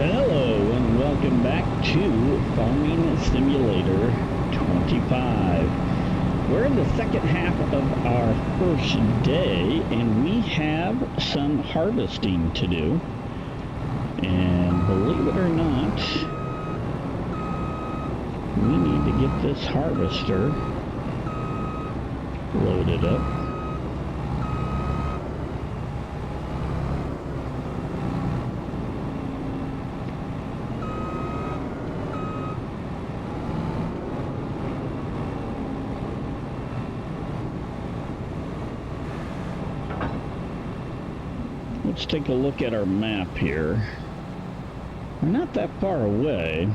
Hello and welcome back to Farming Simulator 25. We're in the second half of our first day and we have some harvesting to do. And believe it or not, we need to get this harvester loaded up. Let's take a look at our map here. We're not that far away.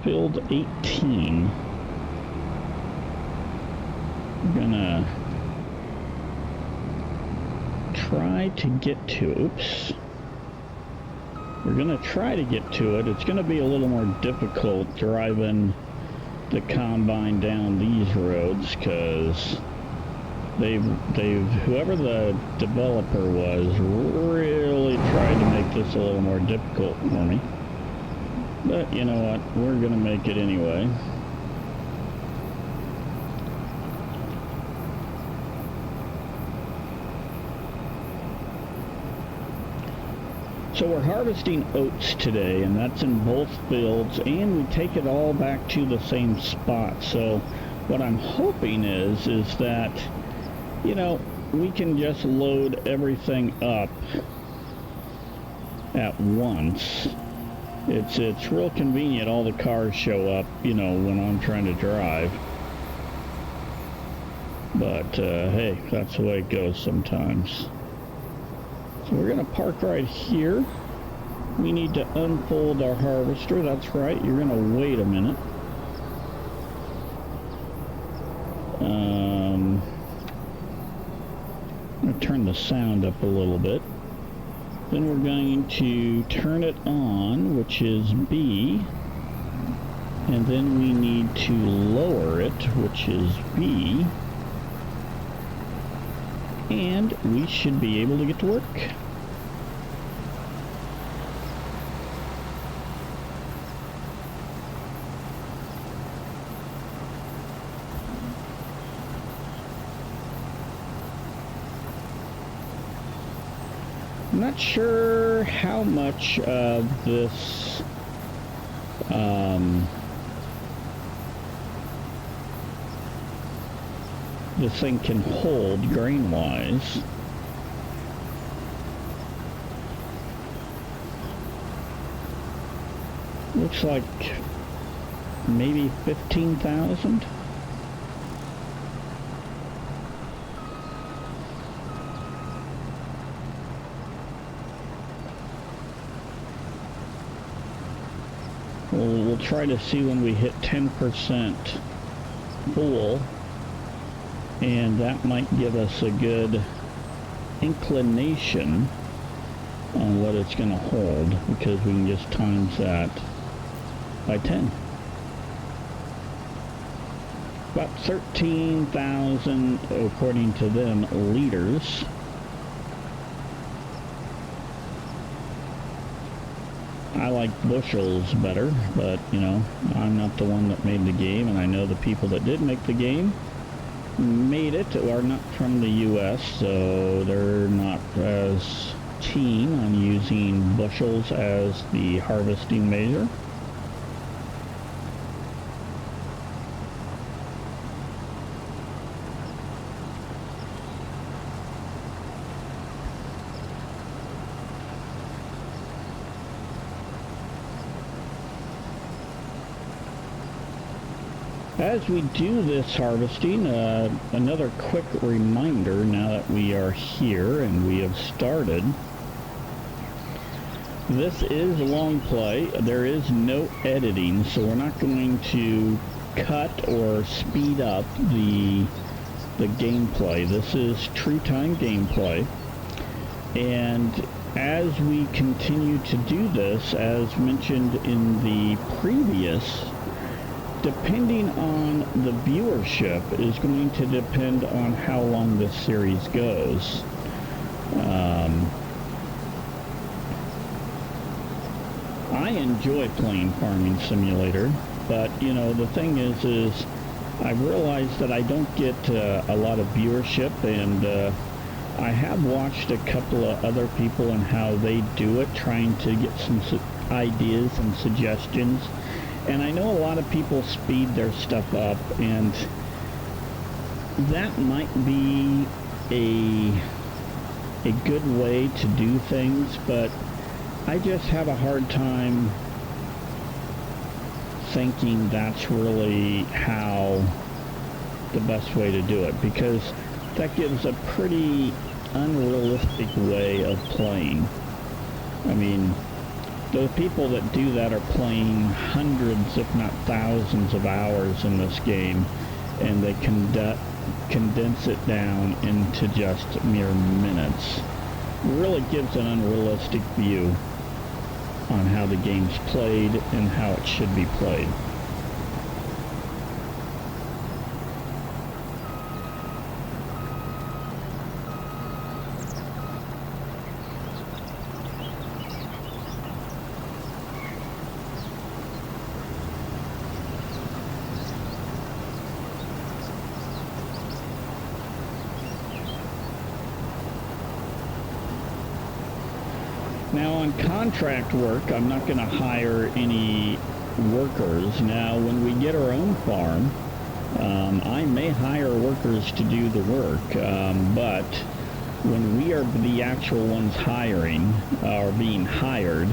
Field 18. We're gonna try to get to, oops. We're gonna try to get to it. It's gonna be a little more difficult driving the combine down these roads because whoever the developer was really tried to make this a little more difficult for me. But you know what, we're gonna make it anyway. So we're harvesting oats today, and that's in both fields, and we take it all back to the same spot. So what I'm hoping is that, you know, we can just load everything up at once. It's real convenient. All the cars show up, you know, when I'm trying to drive. But hey, that's the way it goes sometimes. So we're gonna park right here. We need to unfold our harvester. That's right, you're gonna wait a minute. I'm gonna turn the sound up a little bit. Then we're going to turn it on, which is B. And then we need to lower it, which is B. And we should be able to get to work. I'm not sure how much of this this thing can hold grain-wise. Looks like maybe 15,000. We'll try to see when we hit 10% full, and that might give us a good inclination on what it's going to hold, because we can just times that by 10. About 13,000 according to them liters. I like bushels better, but you know, I'm not the one that made the game, and I know the people that did make the game made it are not from the US, so they're not as keen on using bushels as the harvesting measure. As we do this harvesting, another quick reminder now that we are here and we have started. This is Longplay. There is no editing, so we're not going to cut or speed up the gameplay. This is true time gameplay. And as we continue to do this, as mentioned in the previous, depending on the viewership is going to depend on how long this series goes. I enjoy playing Farming Simulator, but, you know, the thing is I've realized that I don't get a lot of viewership, and I have watched a couple of other people and how they do it, trying to get some ideas and suggestions. And I know a lot of people speed their stuff up, and that might be a good way to do things, but I just have a hard time thinking that's really how the best way to do it, because that gives a pretty unrealistic way of playing. I mean, the people that do that are playing hundreds, if not thousands of hours in this game, and they condense it down into just mere minutes. It really gives an unrealistic view on how the game's played and how it should be played. Now, on contract work, I'm not going to hire any workers. Now, when we get our own farm, I may hire workers to do the work, but when we are the actual ones hiring, or being hired,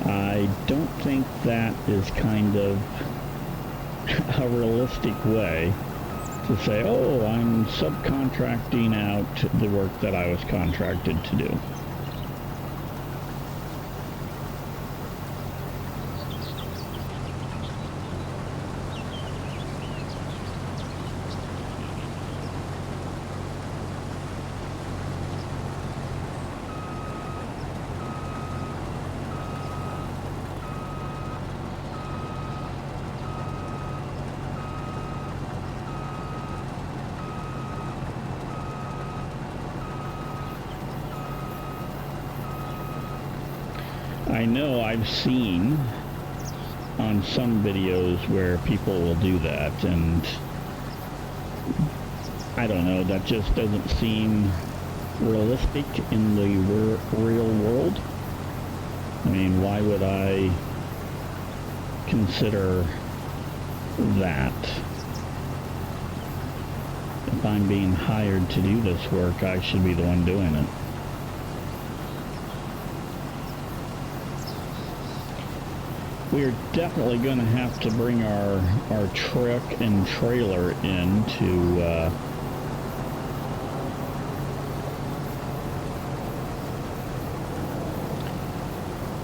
I don't think that is kind of a realistic way to say, oh, I'm subcontracting out the work that I was contracted to do. I know I've seen on some videos where people will do that, and I don't know, that just doesn't seem realistic in the real world. I mean, why would I consider that? If I'm being hired to do this work, I should be the one doing it. We're definitely going to have to bring our truck and trailer in to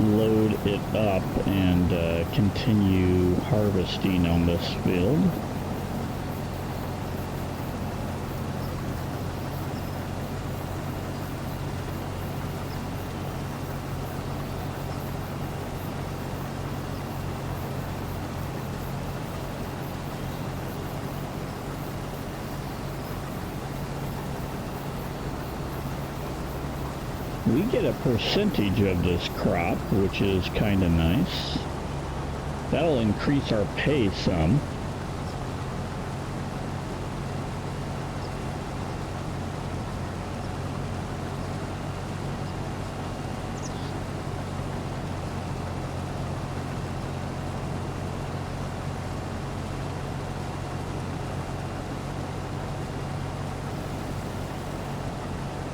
load it up and continue harvesting on this field. We get a percentage of this crop, which is kind of nice. That'll increase our pay some.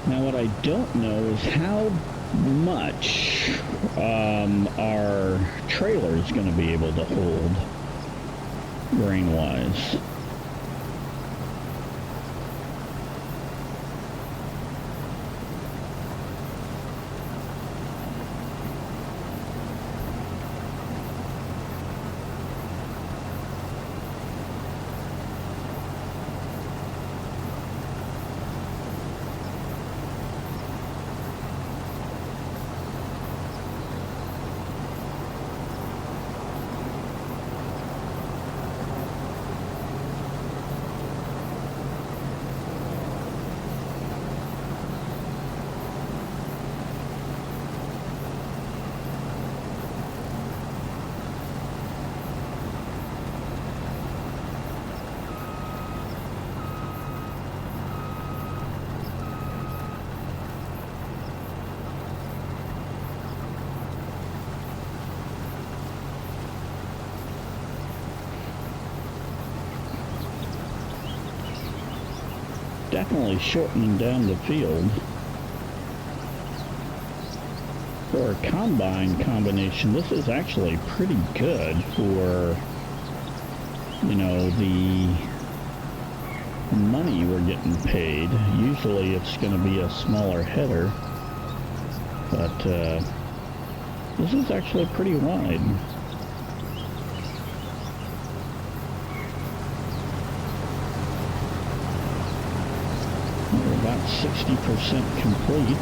Now, what I don't know is how much our trailer is going to be able to hold grain-wise. definitely shortening down the field. For a combine combination, this is actually pretty good for, you know, the money we're getting paid. Usually it's going to be a smaller header, but this is actually pretty wide. We're about 60% complete.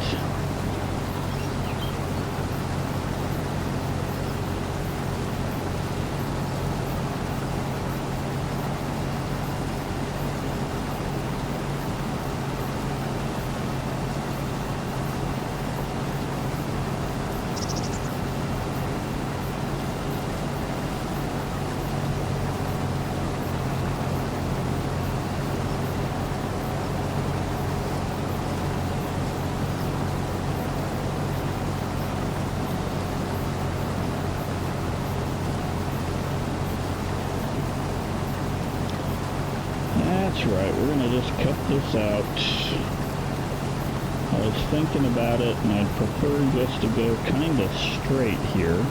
That's right, we're going to just cut this out. I was thinking about it, and I'd prefer just to go kind of straight here.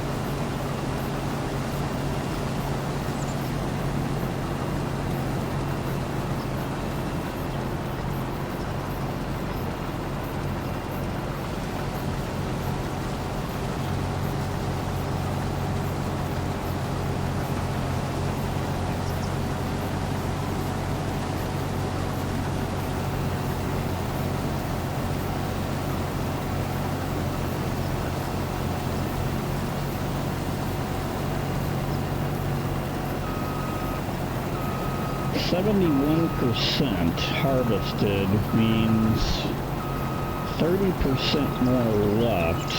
%, harvested means 30% more left.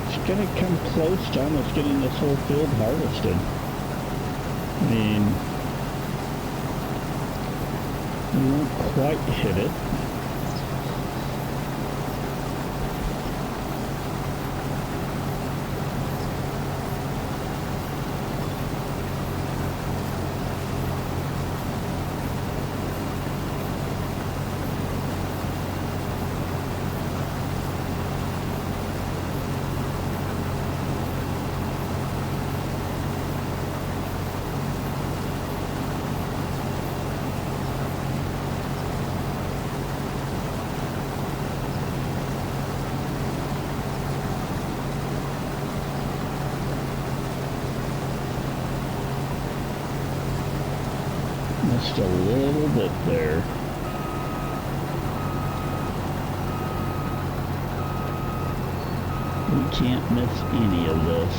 It's going to come close to almost getting this whole field harvested. I mean, we won't quite hit it. Just a little bit there. We can't miss any of this.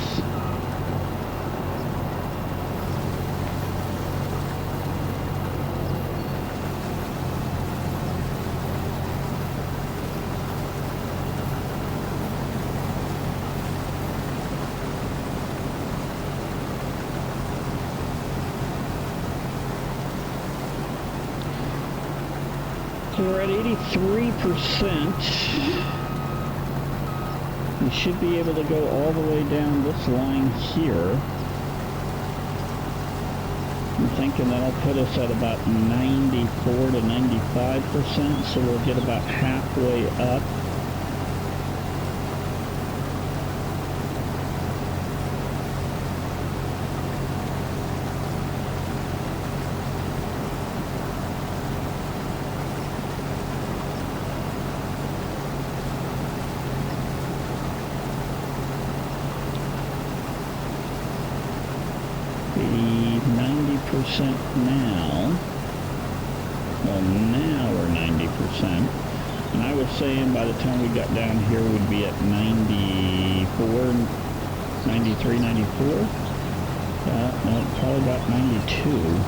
So we're at 83%. We should be able to go all the way down this line here. I'm thinking that'll put us at about 94 to 95%, so we'll get about halfway up. Now. Well, now we're 90%. And I was saying by the time we got down here, we'd be at 94, 93, 94. No, probably about 92.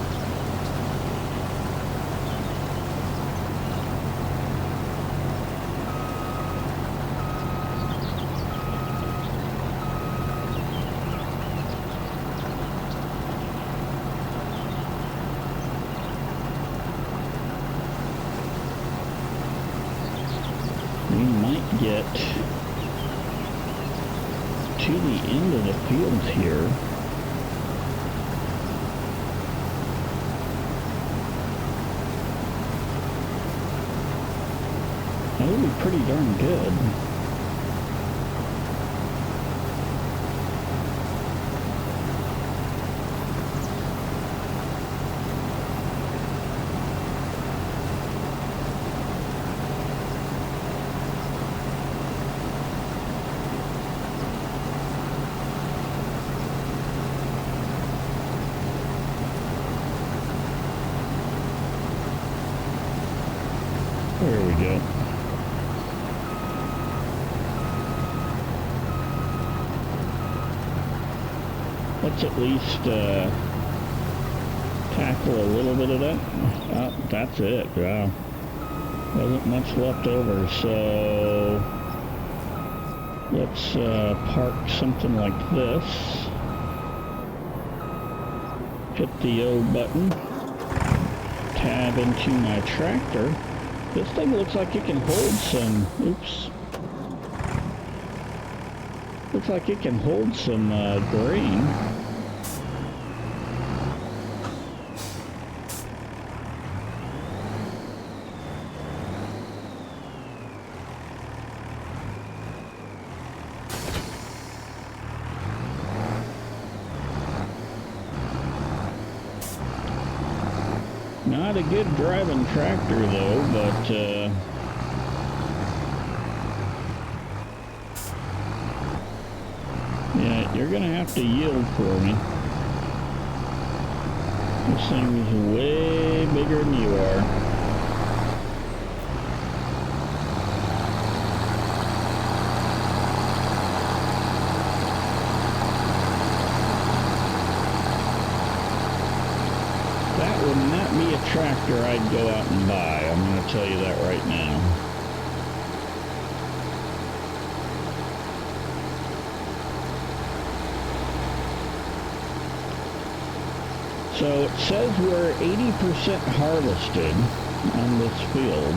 get to the end of the field here. That would be pretty darn good. There we go. Let's at least tackle a little bit of that. Oh, that's it. Wow. Wasn't much left over, so let's park something like this. Hit the O button. Tab into my tractor. This thing looks like it can hold some, oops. Looks like it can hold some grain. Not a good driving tractor though, but yeah, you're gonna have to yield for me. This thing's way bigger than you are. That would not be a tractor I'd go out and buy. I'm going to tell you that right now. So it says we're 80% harvested on this field.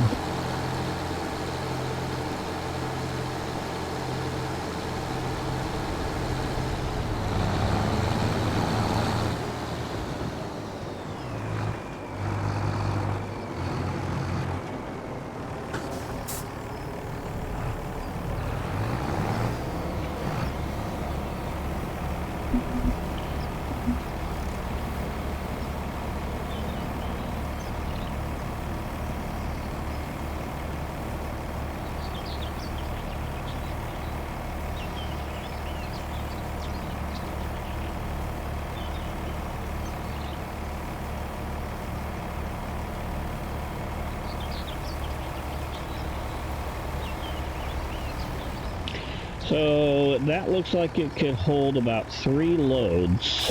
So that looks like it could hold about 3 loads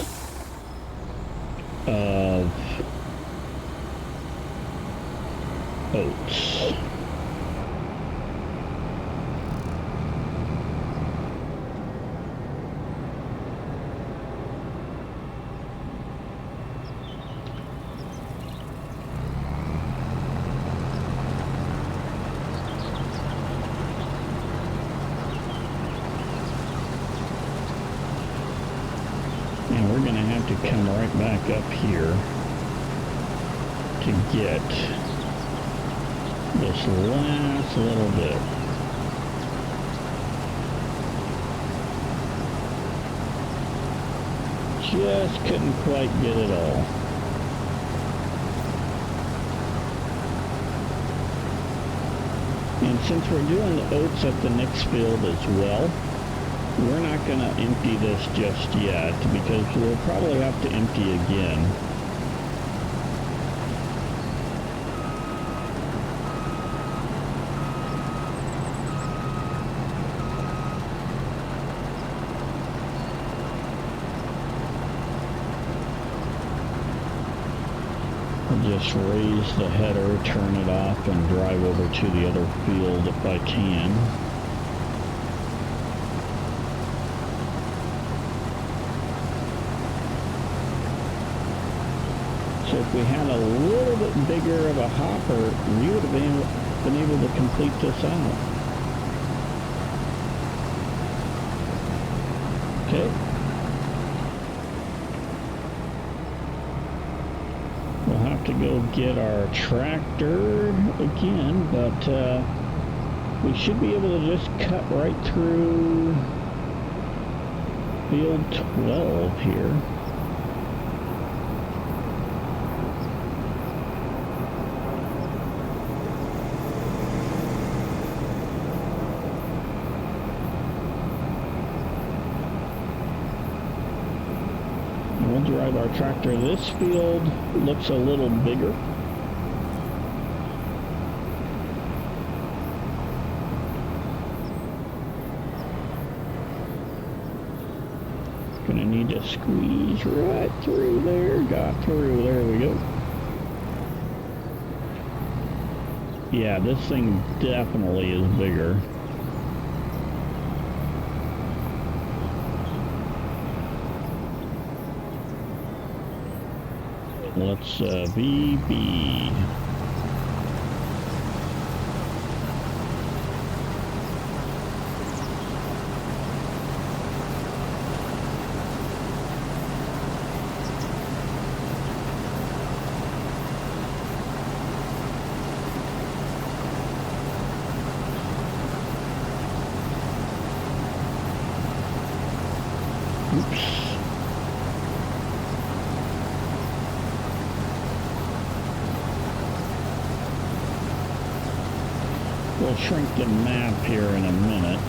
of oats. And we're going to have to come right back up here to get this last little bit. Just couldn't quite get it all. And since we're doing the oats at the next field as well, we're not going to empty this just yet because we'll probably have to empty again. I'll just raise the header, turn it off, and drive over to the other field if I can. So if we had a little bit bigger of a hopper, we would have been able to complete this out. Okay. We'll have to go get our tractor again, but we should be able to just cut right through field 12 here. We'll drive our tractor. This field looks a little bigger. Gonna need to squeeze right through there. Got through. There we go. Yeah, this thing definitely is bigger. Let's VB. Oops. We'll shrink the map here in a minute.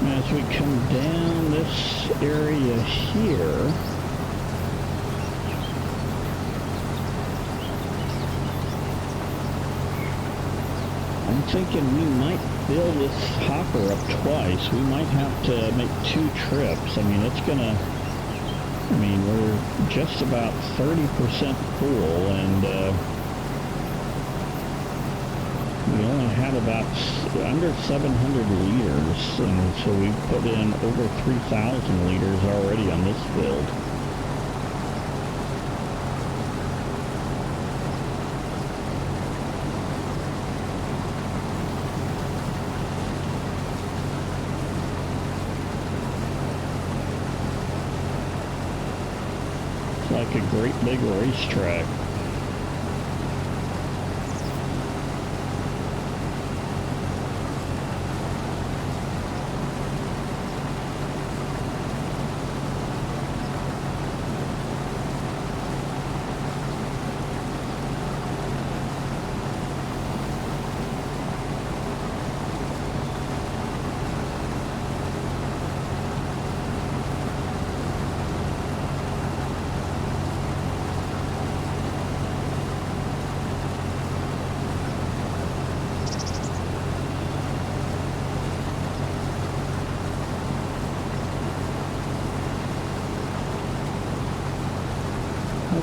As we come down this area here, I'm thinking we might fill this hopper up twice. We might have to make 2 trips. I mean, it's gonna, I mean, we're just about 30% full, and we only have about under 700 liters, and so we put in over 3,000 liters already on this build. It's like a great big racetrack.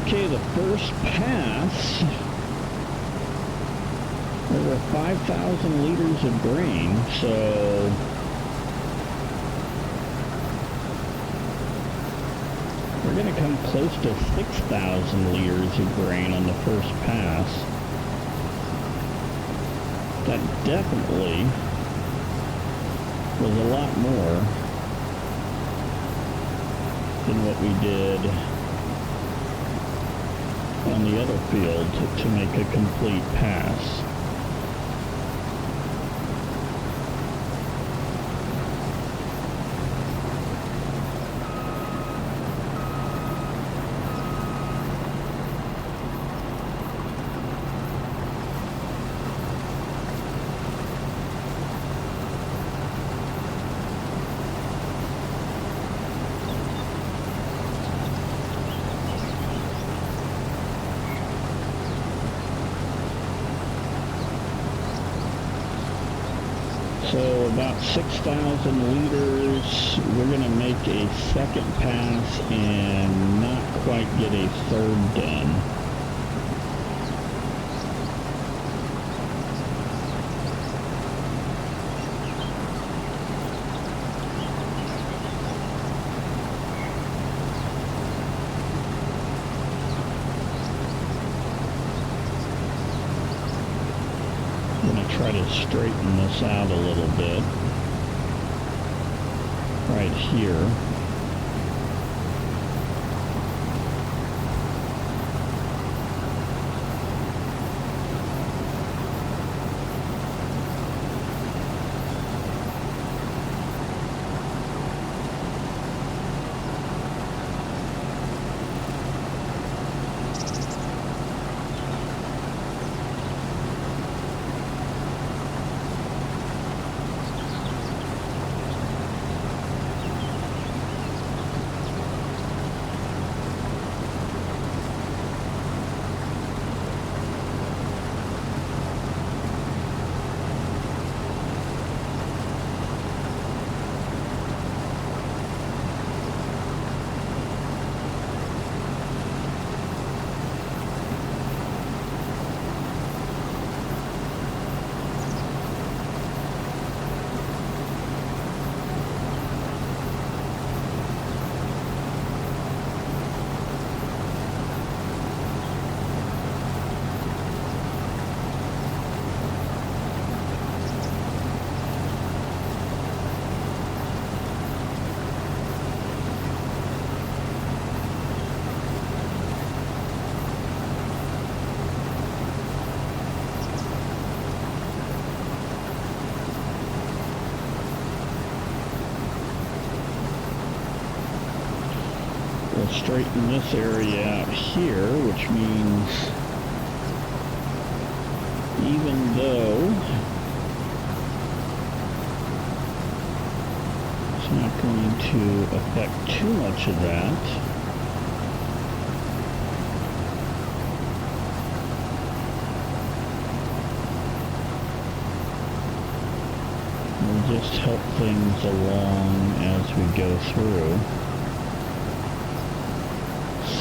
Okay, the first pass, over 5,000 liters of grain, so we're going to come close to 6,000 liters of grain on the first pass. That definitely was a lot more than what we did on the other field to make a complete pass. So about 6,000 liters. We're going to make a second pass and not quite get a third done. Try to straighten this out a little bit right here. We'll straighten this area out here, which means even though it's not going to affect too much of that, we'll just help things along as we go through.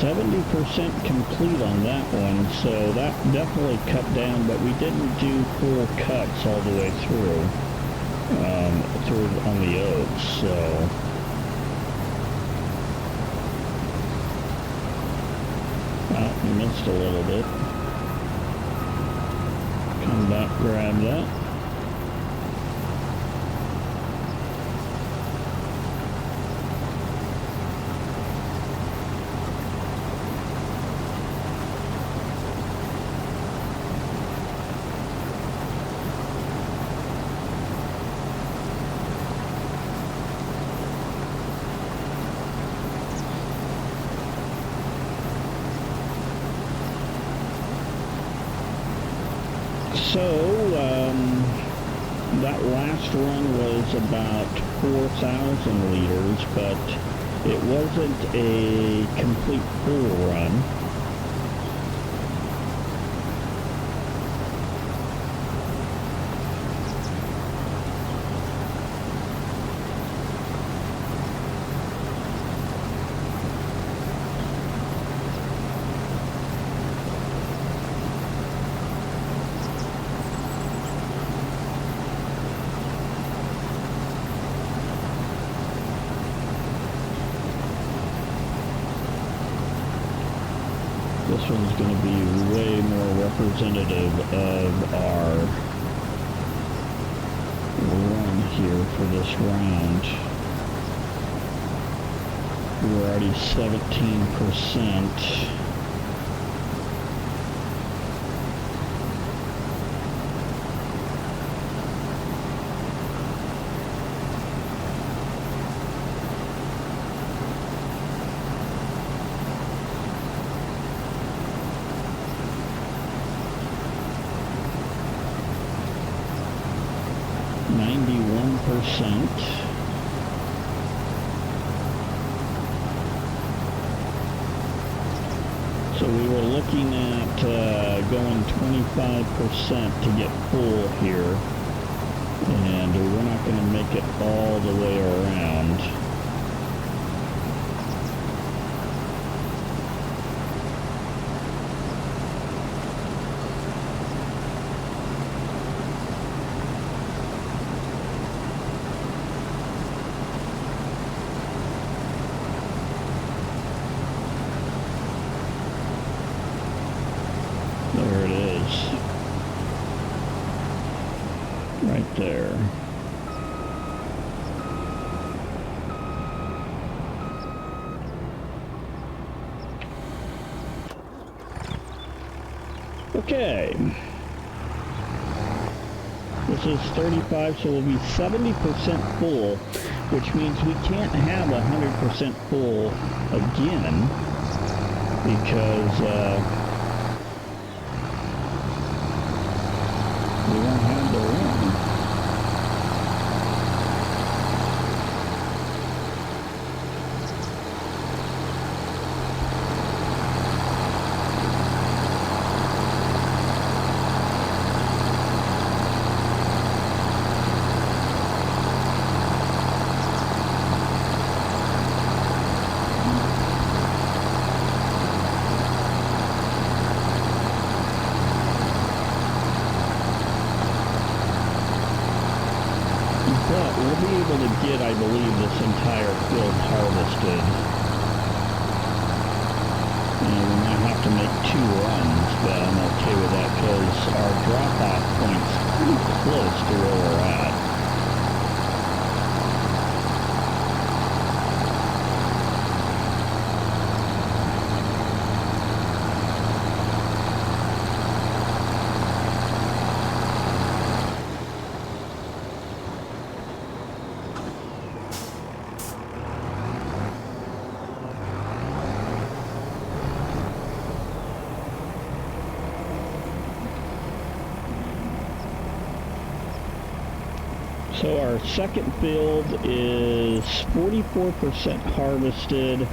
70% complete on that one, so that definitely cut down, but we didn't do full cuts all the way through, on the oaks, so. Oh, missed a little bit. Come back, grab that. So, that last run was about 4,000 liters, but it wasn't a complete full run. This one's going to be way more representative of our run here for this round. We're already 17%. So we were looking at going 25% to get full here. And we're not going to make it all the way around. There it is. Right there. Okay. This is 35, so we'll be 70% full, which means we can't have 100% full again because we won't have the room. But we'll be able to get, I believe, this entire field harvested. And we might have to make 2 runs, but I'm okay with that because our drop-off point's pretty close to where we're at. So our second field is 44% harvested.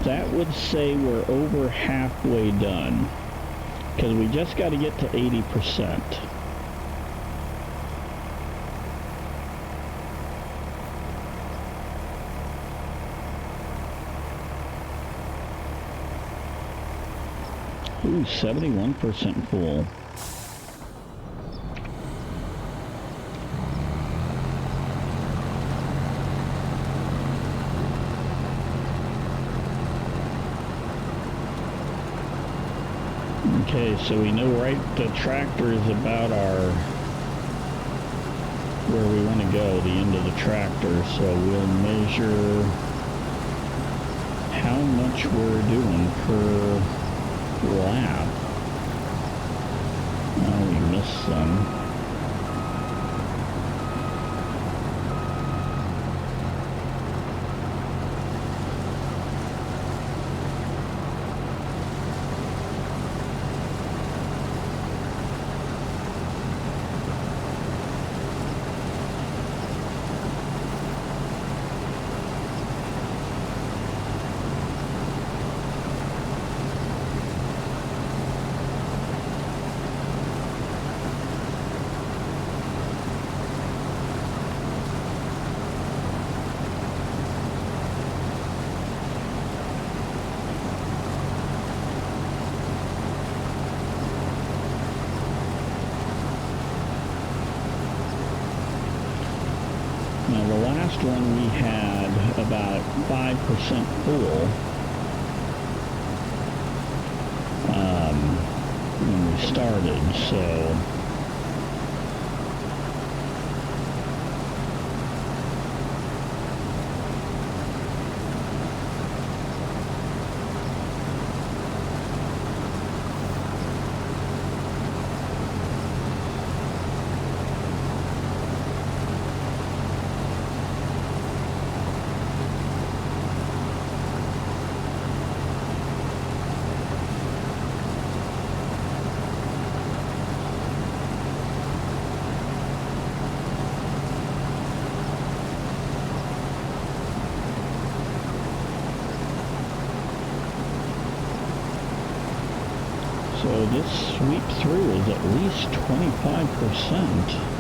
That would say we're over halfway done because we just got to get to 80%. Ooh, 71% full. Okay, so we know right the tractor is about where we want to go, the end of the tractor, so we'll measure how much we're doing per lap. Oh, we missed some. Now the last one we had about 5% full when we started, so So this sweep through is at least 25%.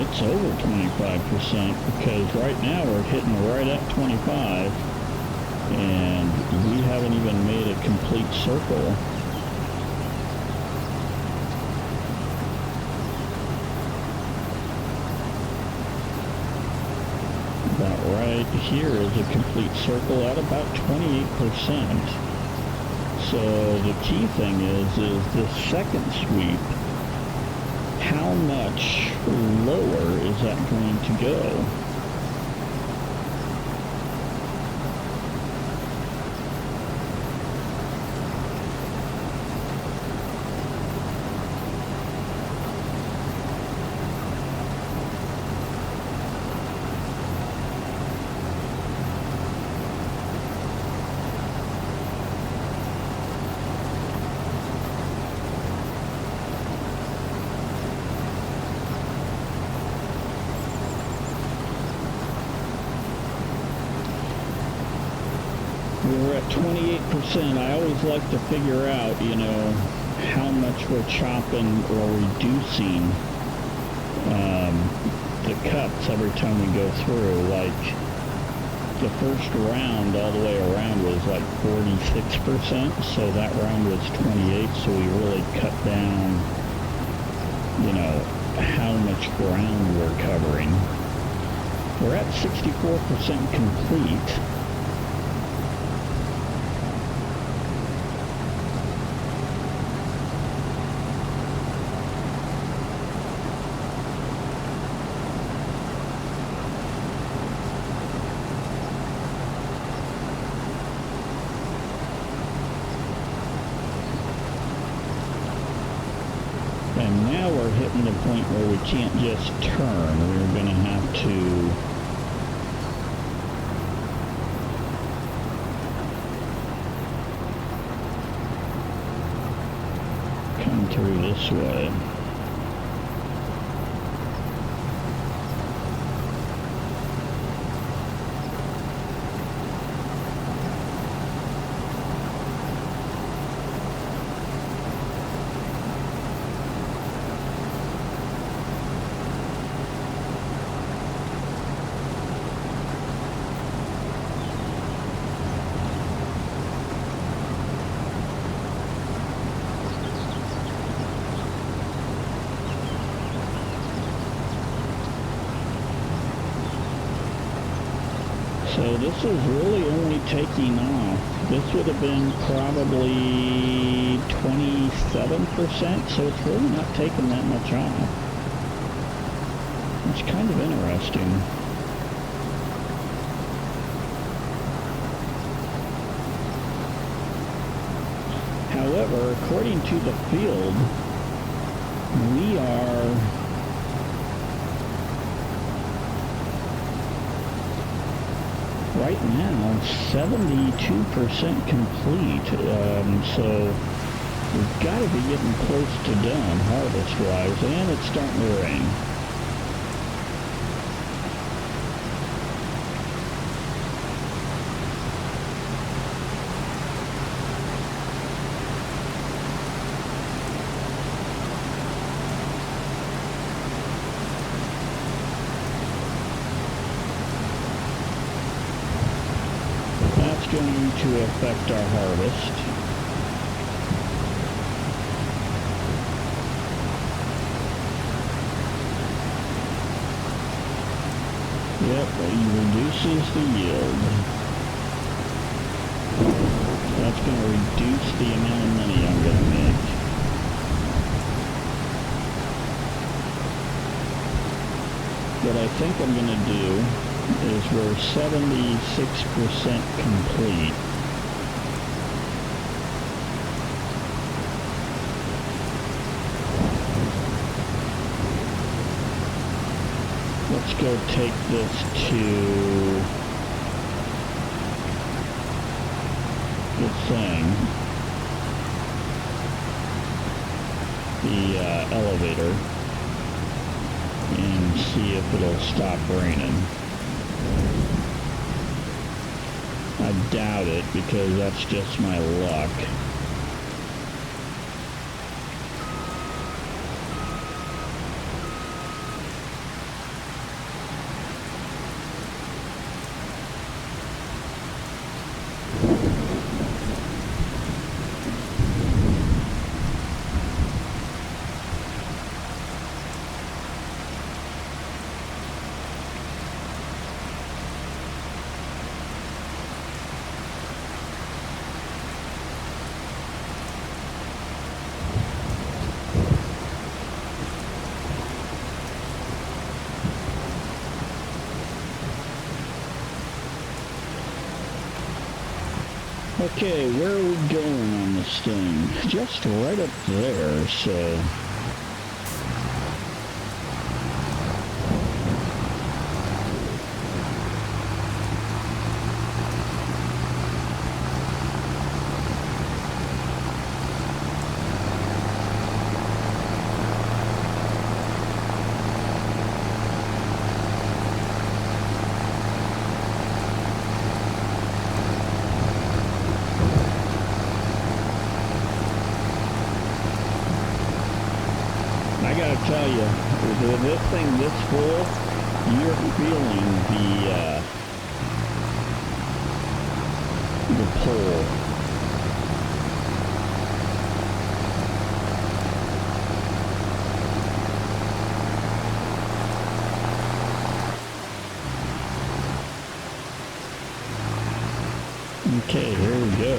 It's over 25% because right now we're hitting right at 25 and we haven't even made a complete circle. About right here is a complete circle at about 28%. So the key thing is the second sweep. How much lower is that going to go? We're at 28%. I always like to figure out, you know, how much we're chopping or reducing the cuts every time we go through. Like, the first round all the way around was like 46%, so that round was 28, so we really cut down, you know, how much ground we're covering. We're at 64% complete. And now we're hitting the point where we can't just turn. We're going to have to come through this way. So this is really only taking off. This would have been probably 27%, so it's really not taking that much off. It's kind of interesting. However, according to the field, we are right now 72% complete, so we've got to be getting close to done harvest wise, and it's starting to rain. Going to affect our harvest. Yep, it reduces the yield. That's going to reduce the amount of money I'm going to make. What I think I'm going to do is we're 76% complete. Let's go take this to the thing, the elevator, and see if it'll stop raining. I doubt it, because that's just my luck. Okay, where are we going on this thing? Just right up there, so... I gotta tell you, with this thing this full, you're feeling the pull. Okay, here we go.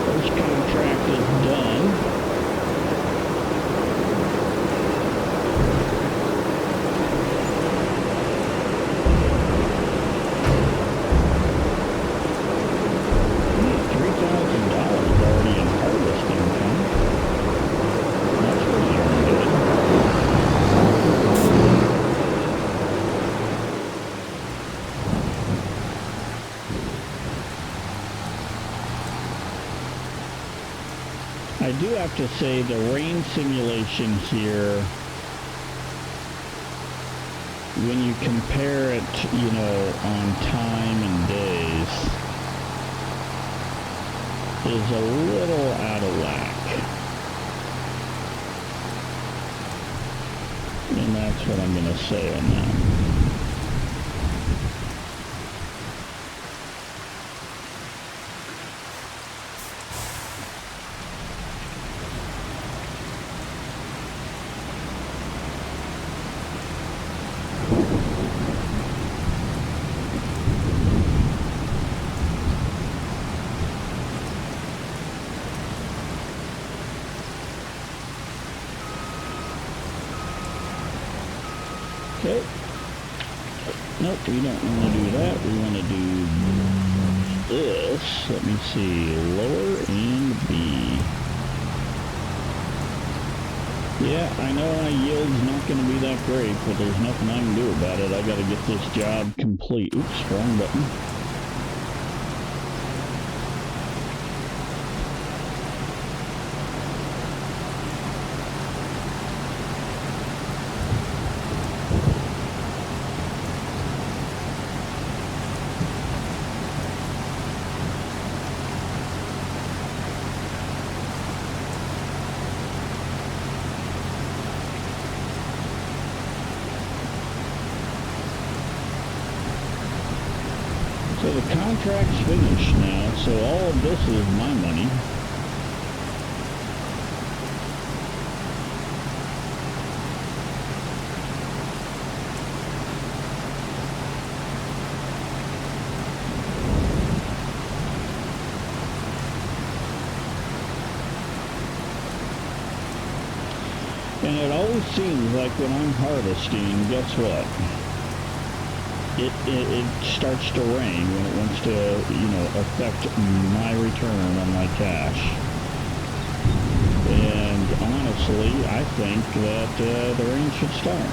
First contract is done. $3,000 already in harvest income. That's pretty darn good. I do have to say the rain simulation here, when you compare it, you know, on time and days, is a little out of whack. And that's what I'm going to say on that. Okay. Nope, we don't want to do that. We want to do this. Let me see. Lower and B. Yeah, I know my yield's not going to be that great, but there's nothing I can do about it. I got to get this job complete. Oops, wrong button. So the contract's finished now, so all of this is my money. And it always seems like when I'm harvesting, guess what? It starts to rain when it wants to, you know, affect my return on my cash. And honestly, I think that the rain should stop.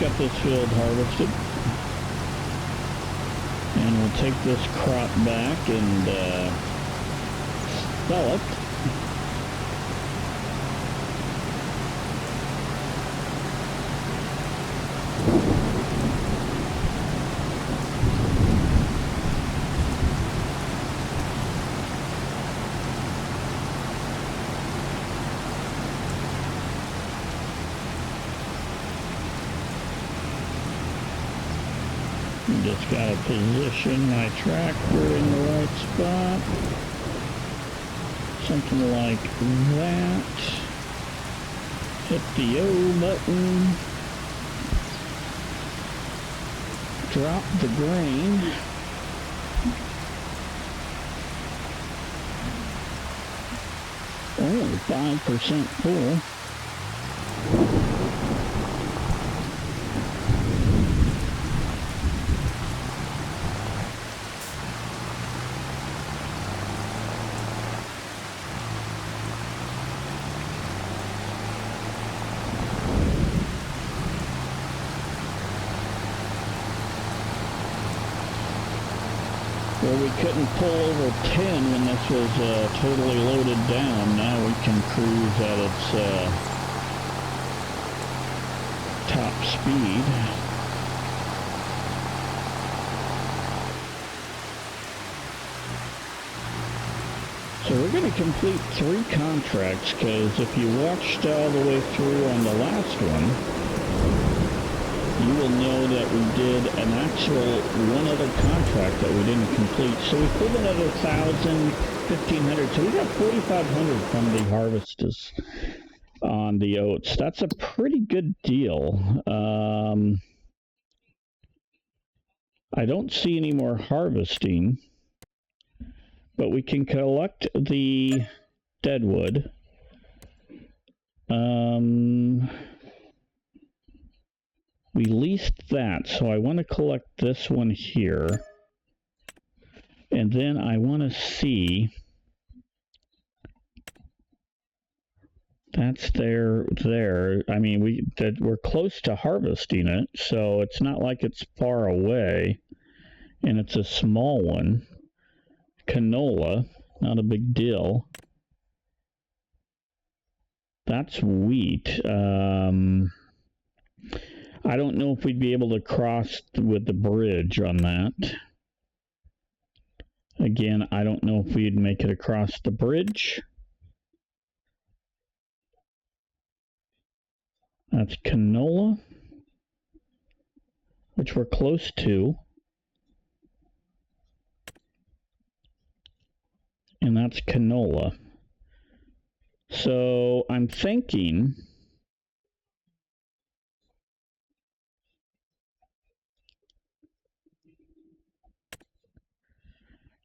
Got this field harvested, and we'll take this crop back and sell it. Just gotta position my tractor in the right spot. Something like that. Hit the O button. Drop the grain. Only 5% full. Well, we couldn't pull over 10 when this was totally loaded down. Now we can cruise at its top speed. So we're going to complete 3 contracts, because if you watched all the way through on the last one, you will know that we did an actual one other contract that we didn't complete. So we pulled another 1,000, 1,500. So we got 4,500 from the harvesters on the oats. That's a pretty good deal. I don't see any more harvesting, but we can collect the deadwood. We leased that, so I want to collect this one here. And then I want to see... That's there. I mean, we're close to harvesting it, so it's not like it's far away. And it's a small one. Canola, not a big deal. That's wheat. I don't know if we'd be able to cross with the bridge on that. Again, I don't know if we'd make it across the bridge. That's canola, which we're close to. And that's canola. So I'm thinking...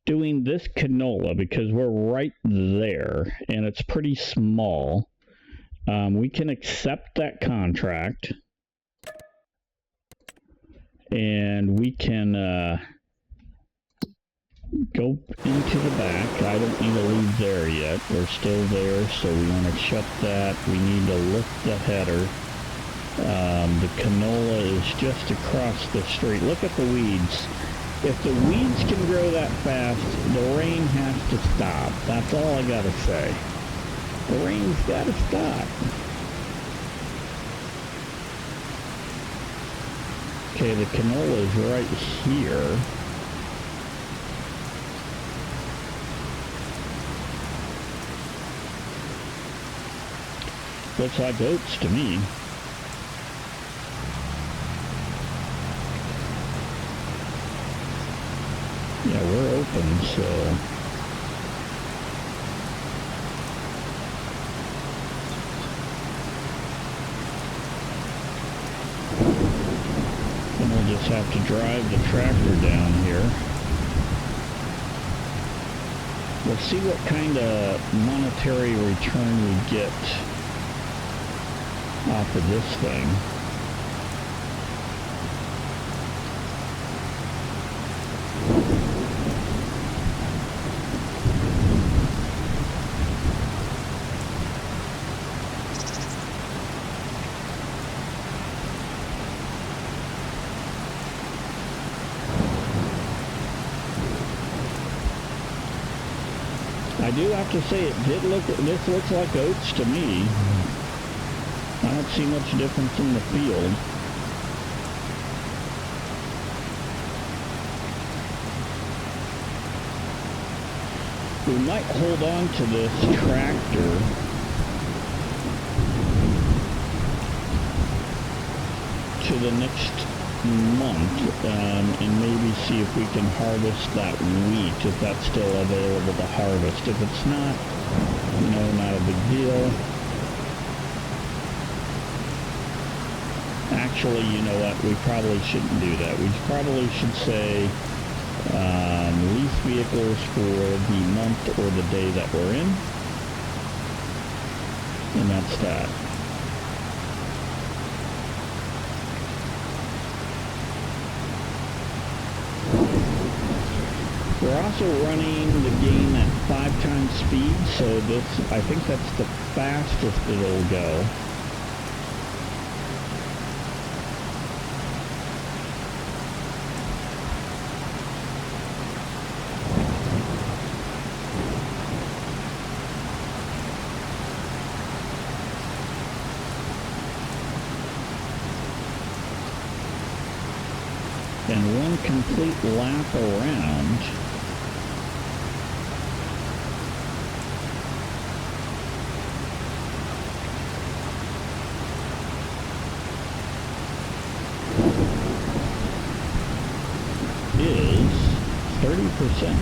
doing this canola, because we're right there and it's pretty small. We can accept that contract and we can go into the back. I don't need to leave there yet. We're still there, so we want to shut that. We need to lift the header. The canola is just across the street. Look at the weeds. If the weeds can grow that fast, the rain has to stop. That's all I gotta say. The rain's gotta stop. Okay, the canola is right here. Looks like oats to me. Yeah, we're open, so... then we'll just have to drive the tractor down here. We'll see what kind of monetary return we get off of this thing. I do have to say, this looks like oats to me. I don't see much difference in the field. We might hold on to this tractor to the next month, and maybe see if we can harvest that wheat, if that's still available to harvest. If it's not, you know, not a big deal. Actually, you know what, we probably shouldn't do that. We probably should say lease vehicles for the month or the day that we're in. And that's that. We're also running the game at 5 times speed, so this, I think that's the fastest it'll go. And one complete lap around is 30%.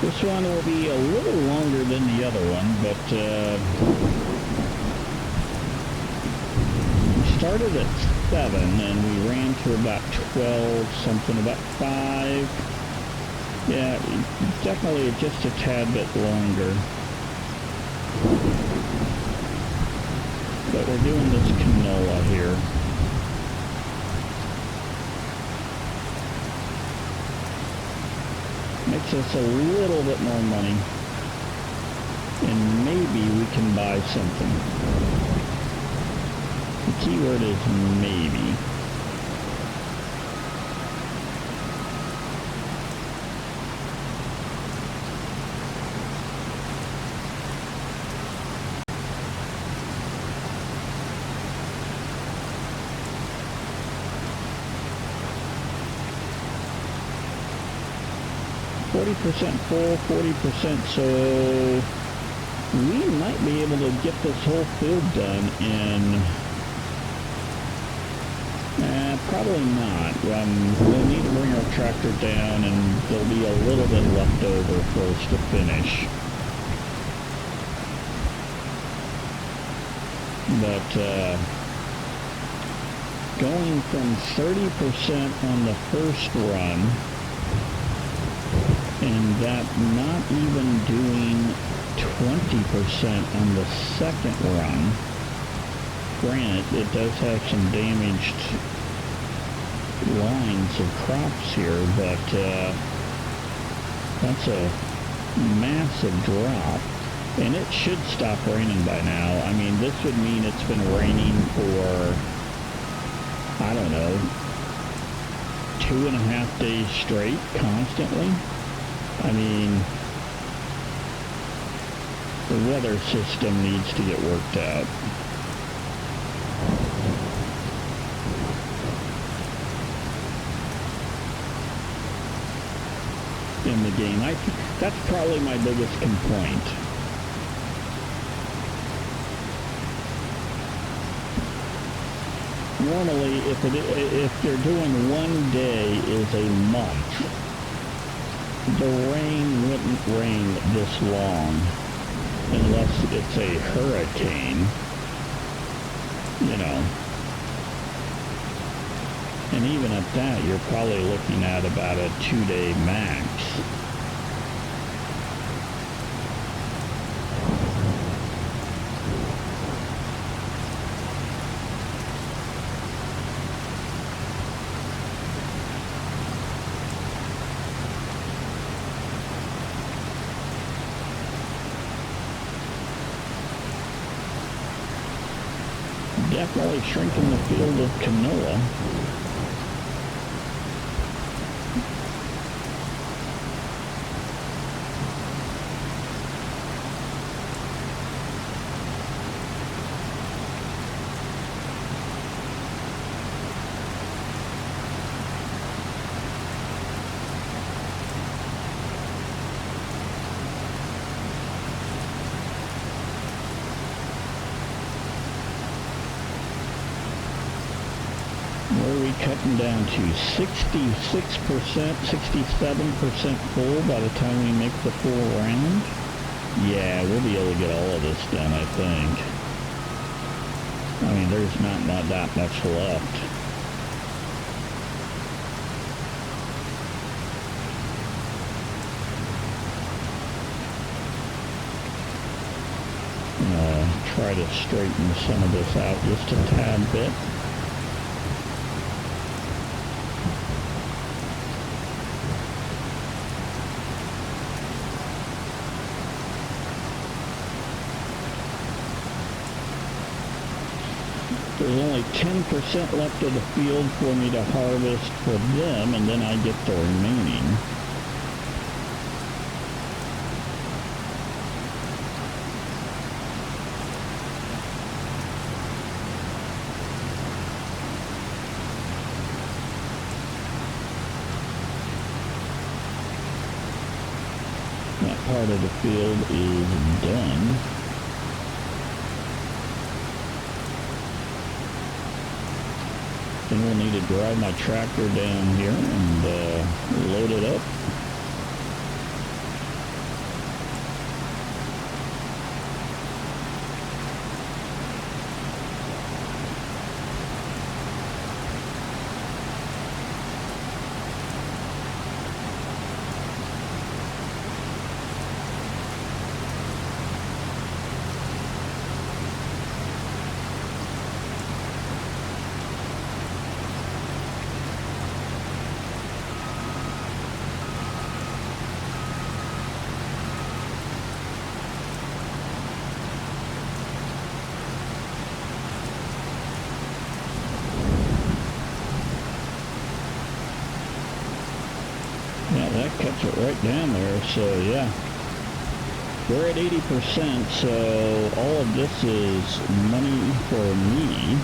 This one will be a little longer than the other one, but we started at 7 and we ran to about 12, something about 5. Yeah, definitely just a tad bit longer. But we're doing this canola here. Makes us a little bit more money, and maybe we can buy something. The key word is maybe. %, full, 40%, so we might be able to get this whole field done in, probably not. We'll need to bring our tractor down and there'll be a little bit left over for us to finish. But, going from 30% on the first run, and that not even doing 20% on the second run. Granted, it does have some damaged lines of crops here, but that's a massive drop. And it should stop raining by now. I mean, this would mean it's been raining for, I don't know, 2.5 days straight, constantly. I mean, the weather system needs to get worked out. In the game, that's probably my biggest complaint. Normally, if they're doing 1 day is a month, the rain wouldn't rain this long unless it's a hurricane, you know. And even at that, you're probably looking at about a 2-day max. definitely shrinking the field of canola. Where are we cutting down to? 66%, 67% full by the time we make the full round? Yeah, we'll be able to get all of this done, I think. I mean, there's not that much left. Try to straighten some of this out just a tad bit. There's only 10% left of the field for me to harvest for them, and then I get the remaining. That part of the field is done. Then we'll need to drive my tractor down here and load it up. Yeah, that cuts it right down there, so yeah. We're at 80%, so all of this is money for me.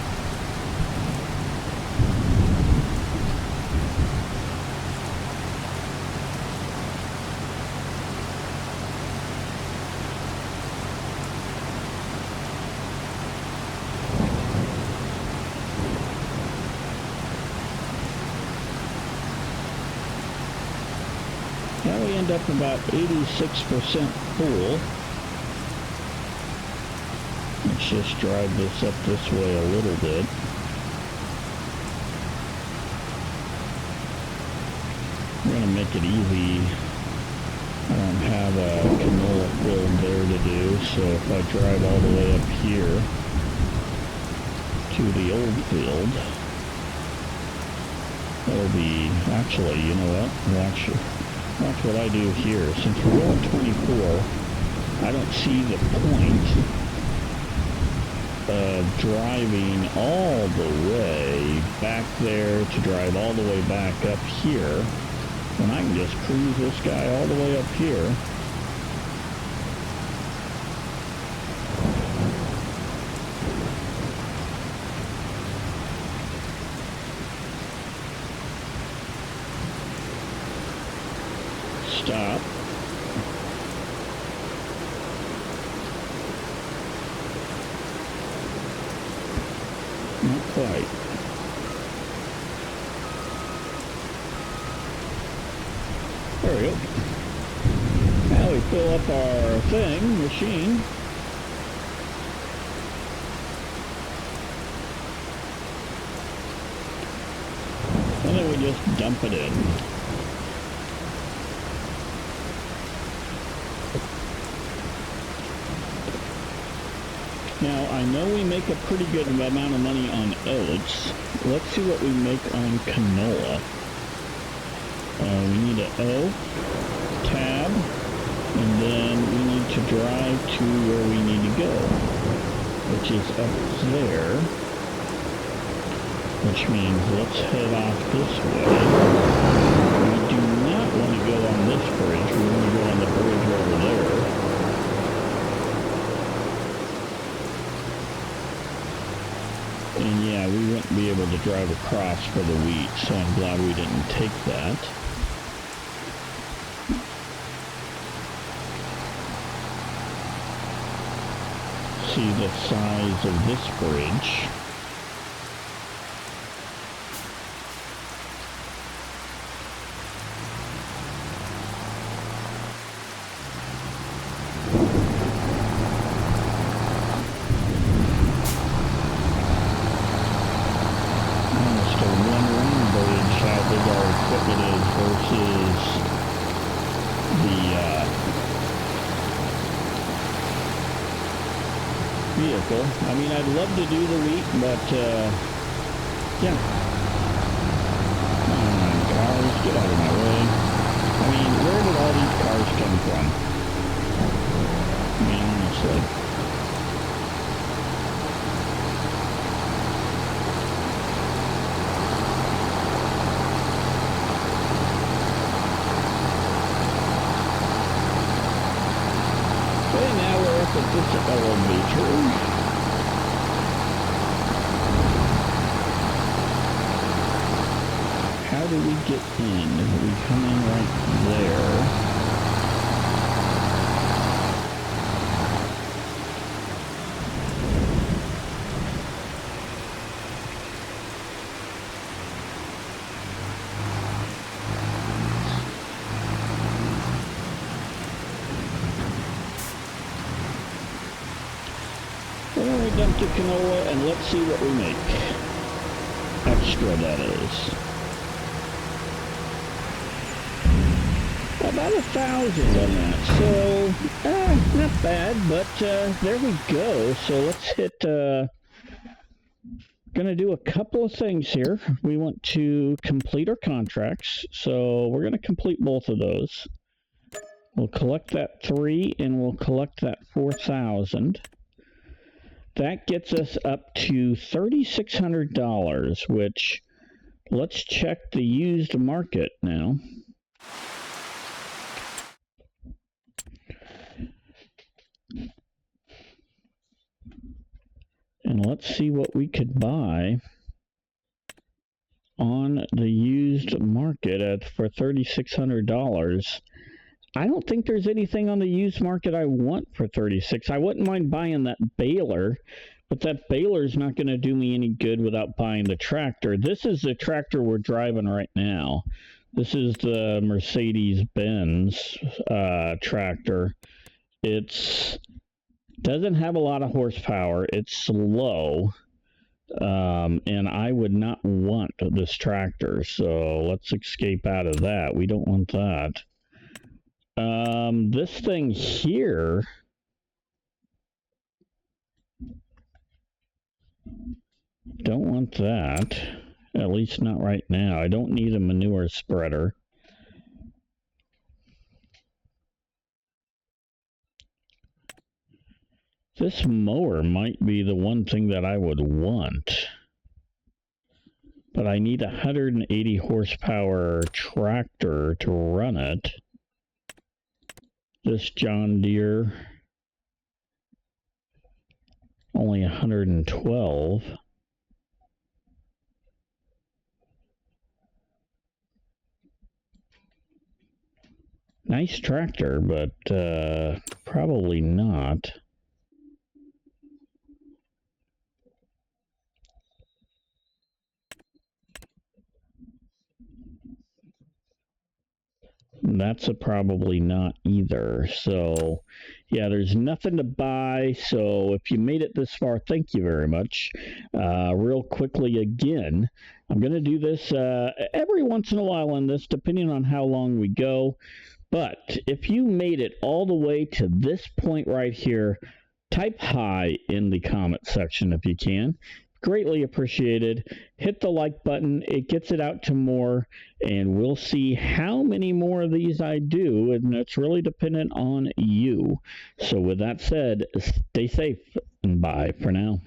Now we end up about 86% full. Let's just drive this up this way a little bit. We're going to make it easy. I don't have a canola field there to do, so if I drive all the way up here to the old field, that'll be, actually, you know what, watch what I do here. Since we're going 24, I don't see the point of driving all the way back there to drive all the way back up here when I can just cruise this guy all the way up here. Stop. Not quite. There we go. Now we fill up our machine. And then we just dump it in. Now, I know we make a pretty good amount of money on oats. Let's see what we make on canola. We need an O, tab, and then we need to drive to where we need to go, which is up there. which means let's head off this way. We do not want to go on this bridge. We want to go on the bridge over there. And yeah, we wouldn't be able to drive across for the wheat, so I'm glad we didn't take that. See the size of this bridge. Vehicle. I mean, I'd love to do the wheat, but, yeah. Come on, cars, get out of my way. I mean, where did all these cars come from? I mean, honestly. Okay, now we're up at this elevator. How do we get in? We come in right there. Well, we dumped the canola, and let's see what we make. Extra, that is. About 1,000 on that, so not bad, but there we go. So let's hit, gonna do a couple of things here. We want to complete our contracts, so we're gonna complete both of those. We'll collect that 3 and we'll collect that 4,000. That gets us up to $3,600, which let's check the used market now. And let's see what we could buy on the used market for $3,600. I don't think there's anything on the used market I want for $36. I wouldn't mind buying that baler, but that baler's not going to do me any good without buying the tractor. This is the tractor we're driving right now. This is the Mercedes-Benz tractor. It's doesn't have a lot of horsepower. It's slow, and I would not want this tractor. So let's escape out of that. We don't want that. This thing here, don't want that. At least not right now. I don't need a manure spreader. This mower might be the one thing that I would want. But I need a 180 horsepower tractor to run it. This John Deere, only 112. Nice tractor, but probably not. That's a probably not either. So, yeah, there's nothing to buy. So if you made it this far, thank you very much. Real quickly again, I'm going to do this every once in a while on this, depending on how long we go. But if you made it all the way to this point right here, type hi in the comment section if you can. Greatly appreciated. Hit the like button. It gets it out to more, and we'll see how many more of these I do, and it's really dependent on you. So with that said, stay safe, and bye for now.